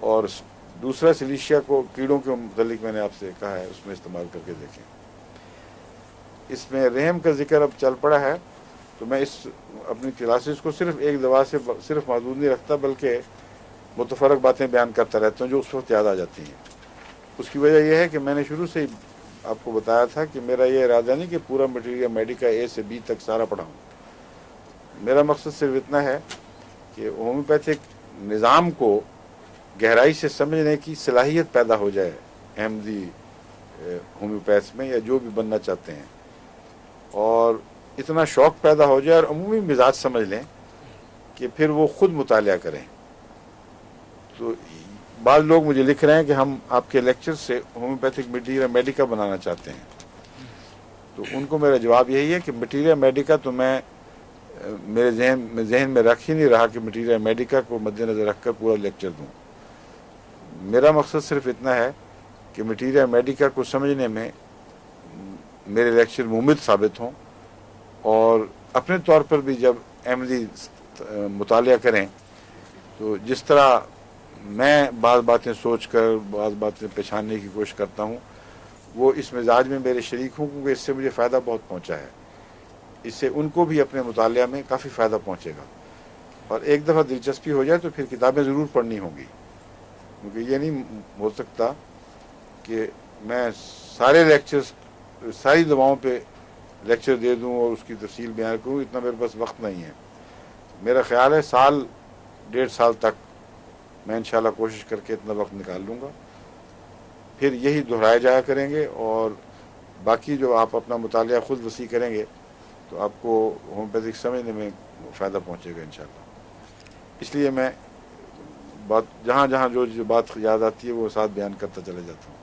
اور دوسرا سلیشیا کو کیڑوں کے متعلق میں نے آپ سے کہا ہے، اس میں استعمال کر کے دیکھیں۔ اس میں رحم کا ذکر اب چل پڑا ہے، تو میں اس اپنی کلاسز کو صرف ایک دوا سے صرف محدود نہیں رکھتا، بلکہ متفرق باتیں بیان کرتا رہتا ہوں جو اس وقت یاد آ جاتی ہیں۔ اس کی وجہ یہ ہے کہ میں نے شروع سے ہی آپ کو بتایا تھا کہ میرا یہ ارادہ نہیں کہ پورا مٹیریل میڈیکا اے سے بی تک سارا پڑھاؤں۔ میرا مقصد صرف اتنا ہے کہ ہومیوپیتھک نظام کو گہرائی سے سمجھنے کی صلاحیت پیدا ہو جائے احمدی ہومیوپیتھ میں، یا جو بھی بننا چاہتے ہیں، اور اتنا شوق پیدا ہو جائے اور عمومی مزاج سمجھ لیں کہ پھر وہ خود مطالعہ کریں۔ تو بعض لوگ مجھے لکھ رہے ہیں کہ ہم آپ کے لیکچر سے ہومیوپیتھک مٹیریا میڈیکا بنانا چاہتے ہیں، تو ان کو میرا جواب یہی ہے کہ مٹیریا میڈیکا تو میں میرے ذہن میں رکھ ہی نہیں رہا کہ مٹیریا میڈیکا کو مد نظر رکھ کر پورا لیکچر دوں۔ میرا مقصد صرف اتنا ہے کہ مٹیریا میڈیکا کو سمجھنے میں میرے لیکچر مفید ثابت ہوں، اور اپنے طور پر بھی جب احمدی مطالعہ کریں تو جس طرح میں بعض باتیں سوچ کر بعض باتیں پہچاننے کی کوشش کرتا ہوں، وہ اس مزاج میں میرے شریک ہوں، کیونکہ اس سے مجھے فائدہ بہت پہنچا ہے۔ اس سے ان کو بھی اپنے مطالعہ میں کافی فائدہ پہنچے گا، اور ایک دفعہ دلچسپی ہو جائے تو پھر کتابیں ضرور پڑھنی ہوں گی، کیونکہ یہ نہیں ہو سکتا کہ میں سارے لیکچرز ساری دواؤں پہ لیکچر دے دوں اور اس کی تفصیل بیان کروں، اتنا میرے پاس وقت نہیں ہے۔ میرا خیال ہے سال 1.5 سال تک میں انشاءاللہ کوشش کر کے اتنا وقت نکال لوں گا، پھر یہی دہرائے جایا کریں گے، اور باقی جو آپ اپنا مطالعہ خود وسیع کریں گے تو آپ کو ہومیوپیتھک سمجھنے میں فائدہ پہنچے گا انشاءاللہ۔ اس لیے میں بات جہاں جہاں جو بات یاد آتی ہے وہ ساتھ بیان کرتا چلا جاتا ہوں۔